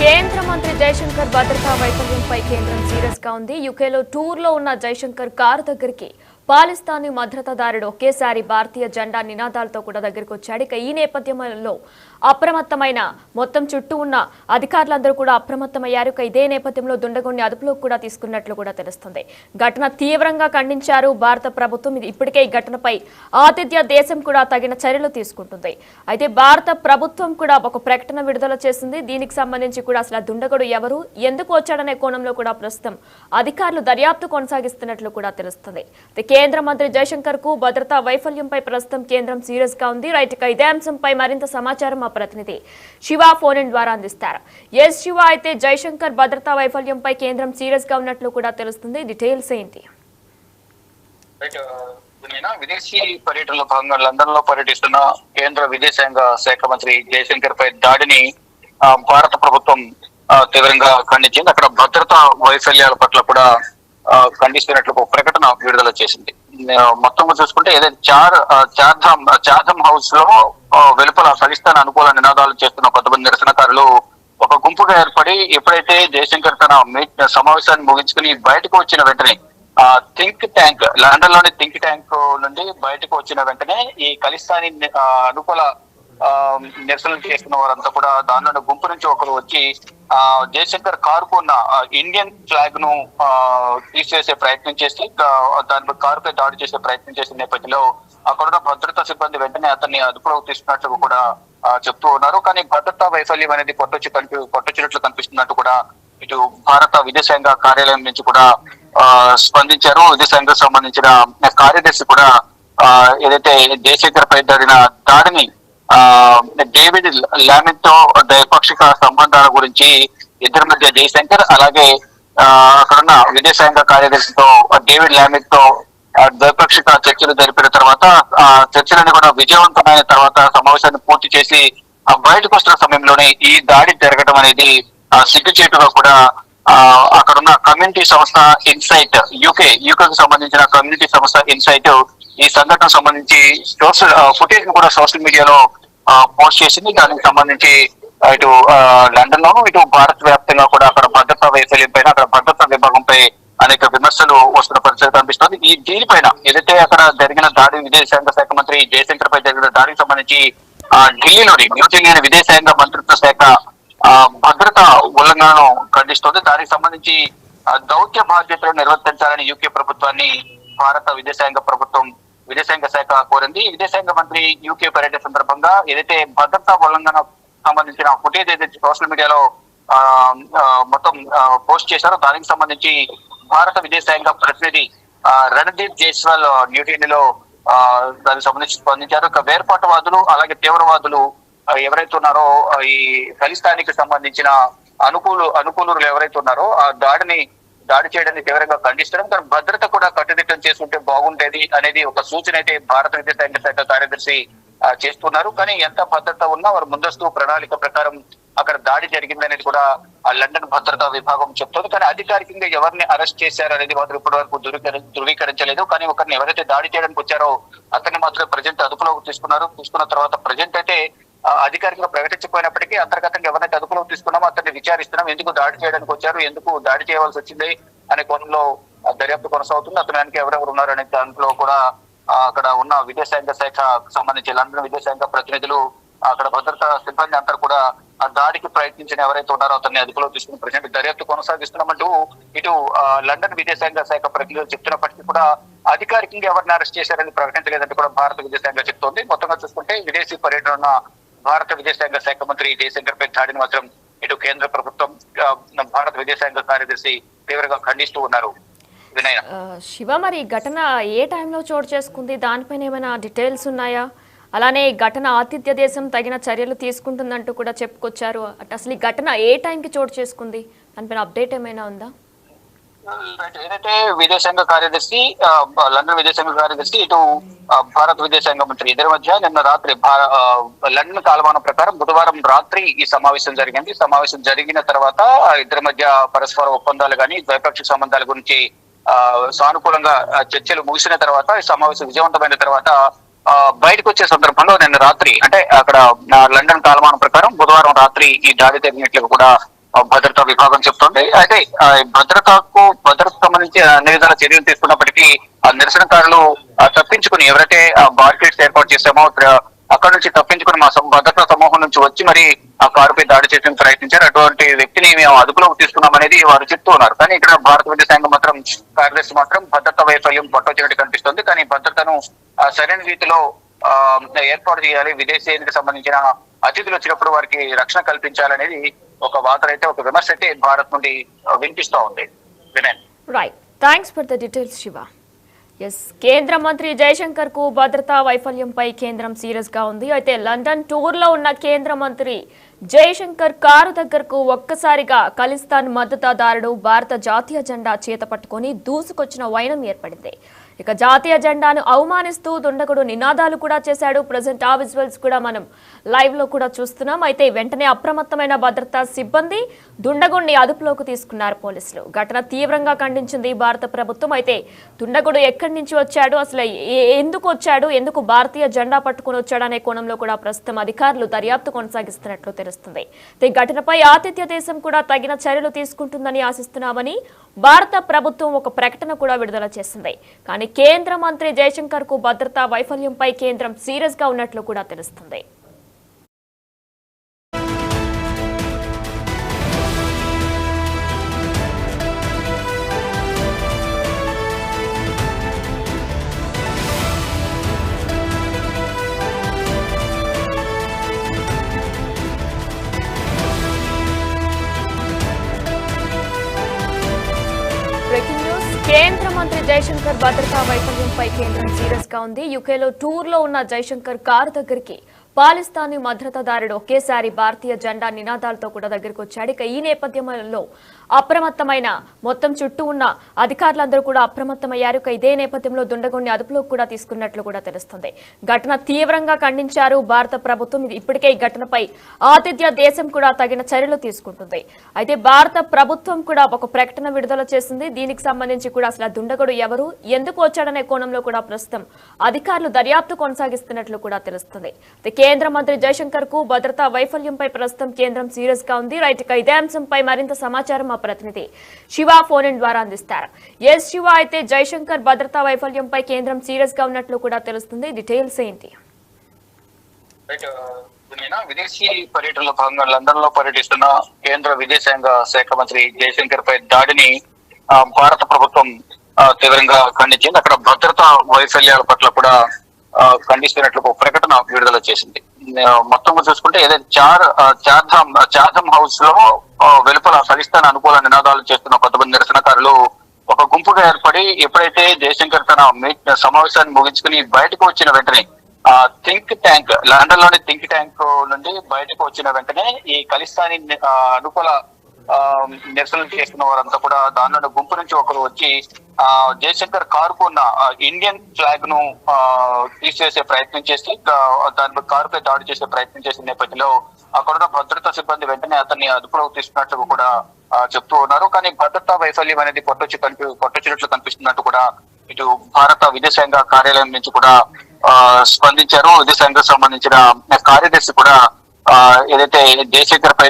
కేంద్ర మంత్రి జయశంకర్ భద్రతా వైఫల్యంపై కేంద్రం సీరియస్ గా ఉంది. యూకేలో టూర్లో ఉన్న జయశంకర్ కారు దగ్గరికి పాకిస్తానీ భద్రతాదారుడు ఒకేసారి భారతీయ జెండా నినాదాలతో కూడా దగ్గరికి వచ్చాడు. ఇక ఈ నేపథ్యంలో అప్రమత్తమైన మొత్తం చుట్టూ ఉన్న అధికారులందరూ కూడా అప్రమత్తమయ్యారు. ఇక ఇదే నేపథ్యంలో దుండగుడిని అదుపులోకి కూడా తీసుకున్నట్లు కూడా తెలుస్తుంది. ఘటన తీవ్రంగా ఖండించారు భారత ప్రభుత్వం. ఇప్పటికే ఈ ఘటనపై ఆతిథ్య దేశం కూడా తగిన చర్యలు తీసుకుంటుంది. అయితే భారత ప్రభుత్వం కూడా ఒక ప్రకటన విడుదల చేసింది. దీనికి సంబంధించి కూడా అసలు దుండగుడు ఎవరు, ఎందుకు వచ్చాడనే కోణంలో కూడా ప్రస్తుతం అధికారులు దర్యాప్తు కొనసాగిస్తున్నట్లు కూడా తెలుస్తుంది. కేంద్ర మంత్రి జయశంకర్ కు భద్రతా వైఫల్యంపై ప్రస్తుతం కేంద్రం సీరియస్ గా ఉంది. రైట్, ఇక ఇదే అంశంపై మరింత సమాచారం మా ప్రతినిధి శివ ఫోన్ ఇన్ ద్వారా అందిస్తారు. ఎస్ శివ, అయితే జయశంకర్ భద్రతా వైఫల్యంపై కేంద్రం సీరియస్ గా ఉన్నట్లు కూడా తెలుస్తుంది. డీటెయిల్స్ ఏంటి? విదేశీ పర్యటనలో భాగంగా లండన్ లో పర్యటిస్తున్న కేంద్ర విదేశాంగ శాఖ మంత్రి జయశంకర్ పై దాడిని భారత ప్రభుత్వం తీవ్రంగా ఖండించింది. అక్కడ భద్రతా వైఫల్యాల పట్ల కూడా ఖండిస్తున్నట్లు ఒక ప్రకటన విడుదల చేసింది. మొత్తంగా చూసుకుంటే ఏదైతే చార్ధామ్ హౌస్ లో వెలుపల ఖలిస్తాన్ అనుకూల నినాదాలు చేస్తున్న కొంతమంది నిరసనకారులు ఒక గుంపుగా ఏర్పడి ఎప్పుడైతే జయశంకర్ తన సమావేశాన్ని ముగించుకుని బయటకు వచ్చిన వెంటనే థింక్ ట్యాంక్, లండన్ లోని థింక్ ట్యాంక్ నుండి బయటకు వచ్చిన వెంటనే ఈ ఖలిస్తానీ అనుకూల నిరసనలు చేస్తున్న వారంతా కూడా దానిలో గుంపు నుంచి ఒకరు వచ్చి జయశంకర్ కారుకు ఉన్న ఇండియన్ ఫ్లాగ్ ను తీసివేసే ప్రయత్నం చేసి దానిపై కారుపై దాడి చేసే ప్రయత్నం చేసిన నేపథ్యంలో అక్కడున్న భద్రతా సిబ్బంది వెంటనే అతన్ని అదుపులోకి తీసుకున్నట్లు కూడా చెప్తూ ఉన్నారు. కానీ భద్రతా వైఫల్యం అనేది కొట్టొచ్చినట్లు కనిపిస్తున్నట్టు కూడా ఇటు భారత విదేశాంగ కార్యాలయం నుంచి కూడా స్పందించారు. విదేశాంగ సంబంధించిన కార్యదర్శి కూడా ఏదైతే జయశంకర్ పై జరిగిన దాడిని డేవిడ్ లామిన్ తో ద్వైపాక్షిక సంబంధాల గురించి ఇద్దరి మధ్య జయశంకర్ అలాగే అక్కడున్న విదేశాంగ కార్యదర్శితో డేవిడ్ లామిన్ తో ద్వైపాక్షిక చర్చలు జరిపిన తర్వాత ఆ చర్చలన్నీ కూడా విజయవంతమైన తర్వాత సమావేశాన్ని పూర్తి చేసి బయటకు వస్తున్న సమయంలోనే ఈ దాడి జరగడం అనేది సిగ్గుచేటుగా కూడా అక్కడున్న కమ్యూనిటీ సంస్థ ఇన్సైట్ యూకేకి సంబంధించిన కమ్యూనిటీ సంస్థ ఇన్సైట్ ఈ సంఘటన సంబంధించి ఫుటేజ్ ను కూడా సోషల్ మీడియాలో పోస్ట్ చేసింది. దానికి సంబంధించి ఇటు లండన్ లోను ఇటు భారత వ్యాప్తంగా కూడా అక్కడ భద్రతా వైఫల్యం పైన అక్కడ భద్రతా విభాగంపై అనేక విమర్శలు వస్తున్న పరిస్థితి కనిపిస్తుంది. ఈ దీనిపైన ఏదైతే అక్కడ జరిగిన దాడి విదేశాంగ శాఖ మంత్రి జయశంకర్ పై జరిగిన దాడికి సంబంధించి న్యూఢిల్లీలోని విదేశాంగ మంత్రిత్వ శాఖ భద్రతా ఉల్లంఘనను ఖండిస్తోంది. దానికి సంబంధించి దౌత్య బాధ్యతలు నిర్వర్తించాలని యూకే ప్రభుత్వాన్ని భారత విదేశాంగ శాఖ కోరింది. విదేశాంగ మంత్రి యూకే పర్యటన సందర్భంగా ఏదైతే భద్రతా ఉల్లంఘన సంబంధించిన ఫుటేజ్ ఏదైతే సోషల్ మీడియాలో మొత్తం పోస్ట్ చేశారో దానికి సంబంధించి భారత విదేశాంగ ప్రతినిధి రణదీప్ జైస్వాల్ న్యూఢిల్లీలో దానికి సంబంధించి స్పందించారు. ఇక వేర్పాటువాదులు అలాగే తీవ్రవాదులు ఎవరైతే ఉన్నారో ఈ ఖలిస్తానికి సంబంధించిన అనుకూలులు ఎవరైతే ఉన్నారో ఆ దాడి చేయడానికి తీవ్రంగా ఖండిస్తడం, కానీ భద్రత కూడా కట్టుదిట్టం చేసుకుంటే బాగుండేది అనేది ఒక సూచన అయితే భారత విదేశాంగ శాఖ కార్యదర్శి చేస్తున్నారు. కానీ ఎంత భద్రత ఉన్నా వారు ముందస్తు ప్రణాళిక ప్రకారం అక్కడ దాడి జరిగిందనేది కూడా ఆ లండన్ భద్రతా విభాగం చెప్తుంది. కానీ అధికారికంగా ఎవరిని అరెస్ట్ చేశారు అనేది మాత్రం ఇప్పటి వరకు ధృవీకరించలేదు. కానీ ఒకరిని ఎవరైతే దాడి చేయడానికి వచ్చారో అతన్ని మాత్రం ప్రజెంట్ అదుపులోకి తీసుకున్న తర్వాత ప్రజెంట్ అయితే అధికారికంగా ప్రకటించకపోయినప్పటికీ అంతర్గతంగా ఎవరైతే అదుపులోకి తీసుకున్నామో అతన్ని విచారిస్తున్నాం. ఎందుకు దాడి చేయడానికి వచ్చారు, ఎందుకు దాడి చేయవలసి వచ్చింది అనే కోణంలో దర్యాప్తు కొనసాగుతుంది. అతనికి ఎవరెవరు ఉన్నారు అనే దాంట్లో కూడా అక్కడ ఉన్న విదేశాంగ శాఖ సంబంధించి లండన్ విదేశాంగ ప్రతినిధులు అక్కడ భద్రతా సిబ్బంది అంతా కూడా ఆ దాడికి ప్రయత్నించిన ఎవరైతే ఉన్నారో అతన్ని అదుపులో తీసుకుని ప్రజెంట్ దర్యాప్తు కొనసాగిస్తున్నామంటూ ఇటు లండన్ విదేశాంగ శాఖ ప్రతినిధులు చెప్తున్నప్పటికీ కూడా అధికారికంగా ఎవరిని అరెస్ట్ చేశారని ప్రకటించలేదంటే కూడా భారత విదేశాంగ చెప్తోంది. మొత్తంగా చూసుకుంటే విదేశీ పర్యటన ఉన్న భారత విదేశాంగ శాఖ మంత్రి జయశంకర్ పై దాడిని మాత్రం ఇటు కేంద్ర ప్రభుత్వం భారత విదేశాంగ కార్యదర్శి తీవ్రంగా ఖండిస్తూ ఉన్నారు. శివ, మరి ఘటన ఏ టైంలో చోటు చేసుకుంది, దానిపైన ఏమైనా డీటెయిల్స్ ఉన్నాయా? అలానే ఘటన ఆతిథ్య దేశం తగిన చర్యలు తీసుకుంటుందంటూ కూడా చెప్పుకొచ్చారు. అసలు ఈ ఘటన ఏ టైంకి చోటు చేసుకుంది, దానిపైన అప్డేట్ ఏమైనా ఉందా? ఏదైతే విదేశాంగ కార్యదర్శి లండన్ విదేశాంగ కార్యదర్శి ఇటు భారత విదేశాంగ మంత్రి ఇద్దరి మధ్య నిన్న రాత్రి లండన్ కాలమానం ప్రకారం బుధవారం రాత్రి ఈ సమావేశం జరిగింది. సమావేశం జరిగిన తర్వాత ఇద్దరి మధ్య పరస్పర ఒప్పందాలు కానీ ద్వైపాక్షిక సంబంధాల గురించి సానుకూలంగా చర్చలు ముగిసిన తర్వాత ఈ సమావేశం విజయవంతమైన తర్వాత బయటకు వచ్చే సందర్భంలో నిన్న రాత్రి అంటే అక్కడ లండన్ కాలమానం ప్రకారం బుధవారం రాత్రి ఈ దాడి జరిగినట్లు కూడా భద్రతా విభాగం చెప్తోంది. అయితే భద్రతకు సంబంధించి అన్ని విధాల చర్యలు తీసుకున్నప్పటికీ ఆ నిరసనకారులు తప్పించుకుని ఎవరైతే బార్కెట్స్ ఏర్పాటు చేశామో అక్కడ నుంచి తప్పించుకుని మా భద్రతా సమూహం నుంచి వచ్చి మరి ఆ కారుపై దాడి చేయడానికి ప్రయత్నించారు. అటువంటి వ్యక్తిని మేము అదుపులోకి తీసుకున్నామనేది వారు చెప్తూ ఉన్నారు. కానీ ఇక్కడ భారత విదేశాంగ కార్యదర్శి మాత్రం భద్రతా వైఫల్యం పట్టొచ్చినట్టు కనిపిస్తుంది. కానీ భద్రతను సరైన రీతిలో ఏర్పాటు చేయాలి, విదేశీయానికి సంబంధించిన అతిథులు వచ్చినప్పుడు వారికి రక్షణ కల్పించాలనేది ఒక వార్త అయితే, ఒక విమర్శ అయితే భారత్ నుండి వినిపిస్తూ ఉంది. Right, thanks for the details Shiva. కేంద్ర మంత్రి జయశంకర్ కు భద్రతా వైఫల్యంపై కేంద్రం సీరియస్ గా ఉంది. అయితే లండన్ టూర్ లో ఉన్న కేంద్ర మంత్రి జయశంకర్ కారు దగ్గరకు ఒక్కసారిగా ఖలిస్తాన్ మద్దతుదారుడు భారత జాతీయ జెండా చేత పట్టుకుని దూసుకొచ్చిన వైనం ఏర్పడింది. ఇక జాతీయ జెండాను అవమానిస్తూ దుండగుడు నినాదాలు కూడా చేశాడు. ప్రజెంట్ ఆ విజువల్స్ కూడా మనం లైవ్ లో కూడా చూస్తున్నాం. అయితే వెంటనే అప్రమత్తమైన భద్రతా సిబ్బంది దుండగుడిని అదుపులోకి తీసుకున్నారు పోలీసులు. ఘటన తీవ్రంగా ఖండించింది భారత ప్రభుత్వం. అయితే దుండగుడు ఎక్కడి నుంచి వచ్చాడు, అసలు ఎందుకు వచ్చాడు, ఎందుకు భారతీయ జెండా పట్టుకుని వచ్చాడు అనే కోణంలో కూడా ప్రస్తుతం అధికారులు దర్యాప్తు కొనసాగిస్తున్నట్లు తెలుస్తుంది. ఈ ఘటనపై ఆతిథ్య దేశం కూడా తగిన చర్యలు తీసుకుంటుందని ఆశిస్తున్నామని భారత ప్రభుత్వం ఒక ప్రకటన కూడా విడుదల చేసింది. కానీ కేంద్ర మంత్రి జయశంకర్ కు భద్రతా వైఫల్యంపై కేంద్రం సీరియస్ గా ఉన్నట్లు కూడా తెలుస్తుంది. బ్రేకింగ్ న్యూస్, కేంద్ర మంత్రి జయశంకర్ భద్రతా వైఫల్యంపై కేంద్రం సీరియస్ గా ఉంది. యూకేలో టూర్ లో ఉన్న జయశంకర్ కారు దగ్గరికి పాలిస్తానీ మద్దతుదారుడు ఒకేసారి భారతీయ జెండా నినాదాలతో కూడా దగ్గరికి వచ్చాడు. ఇక ఈ నేపథ్యంలో అప్రమత్తమైన మొత్తం చుట్టూ ఉన్న అధికారులందరూ కూడా అప్రమత్తమయ్యారు. ఇక ఇదే నేపథ్యంలో దుండగుడిని అదుపులోకి కూడా తీసుకున్నట్లు కూడా తెలుస్తుంది. ఘటన తీవ్రంగా ఖండించారు భారత ప్రభుత్వం. ఇప్పటికే ఈ ఘటనపై ఆతిథ్య దేశం కూడా తగిన చర్యలు తీసుకుంటుంది. అయితే భారత ప్రభుత్వం కూడా ఒక ప్రకటన విడుదల చేసింది. దీనికి సంబంధించి కూడా అసలు దుండగుడు ఎవరు, ఎందుకు వచ్చాడనే కోణంలో కూడా ప్రస్తుతం అధికారులు దర్యాప్తు కొనసాగిస్తున్నట్లు కూడా తెలుస్తుంది. కేంద్ర మంత్రి జయశంకర్ కు భద్రతా వైఫల్యంపై ప్రస్తుతం కేంద్రం సీరియస్ గా ఉంది. రైట్, ఇక ఇదే అంశంపై మరింత సమాచారం మా ప్రతినిధి శివ ఫోన్ ఇన్ ద్వారా అందిస్తారు. ఎస్ శివ, అయితే జయశంకర్ భద్రతా వైఫల్యంపై కేంద్రం సీరియస్ గా ఉన్నట్లు కూడా తెలుస్తుంది. డీటెయిల్స్ ఏంటి? విదేశీ పర్యటనలో భాగంగా లండన్ లో పర్యటిస్తున్న కేంద్ర విదేశాంగ శాఖ మంత్రి జయశంకర్ పై దాడిని భారత ప్రభుత్వం తీవ్రంగా ఖండించింది. అక్కడ భద్రతా వైఫల్యాల పట్ల కూడా ఖండిస్తున్నట్లు ఒక ప్రకటన విడుదల చేసింది. మొత్తం చూసుకుంటే ఏదైతే చార్ధామ్ హౌస్ లో వెలుపల ఖలిస్తాన్ అనుకూల నినాదాలు చేస్తున్న కొంతమంది నిరసనకారులు ఒక గుంపుగా ఏర్పడి ఎప్పుడైతే జయశంకర్ తన సమావేశాన్ని ముగించుకుని బయటకు వచ్చిన వెంటనే థింక్ ట్యాంక్, లండన్ లోని థింక్ ట్యాంక్ నుండి బయటకు వచ్చిన వెంటనే ఈ ఖలిస్తానీ అనుకూల నిరసనలు చేస్తున్న వారంతా కూడా దానిలో గుంపు నుంచి ఒకరు వచ్చి జయశంకర్ కారుకు ఉన్న ఇండియన్ ఫ్లాగ్ ను తీసివేసే ప్రయత్నం చేసి దాని కారుపై దాడి చేసే ప్రయత్నం చేసిన నేపథ్యంలో అక్కడున్న భద్రతా సిబ్బంది వెంటనే అతన్ని అదుపులోకి తీసుకున్నట్లు కూడా చెప్తూ ఉన్నారు. కానీ భద్రతా వైఫల్యం అనేది కొట్టొచ్చినట్లు కనిపిస్తున్నట్టు కూడా ఇటు భారత విదేశాంగ కార్యాలయం నుంచి కూడా స్పందించారు. విదేశాంగ సంబంధించిన కార్యదర్శి కూడా ఏదైతే జయశంకర్ పై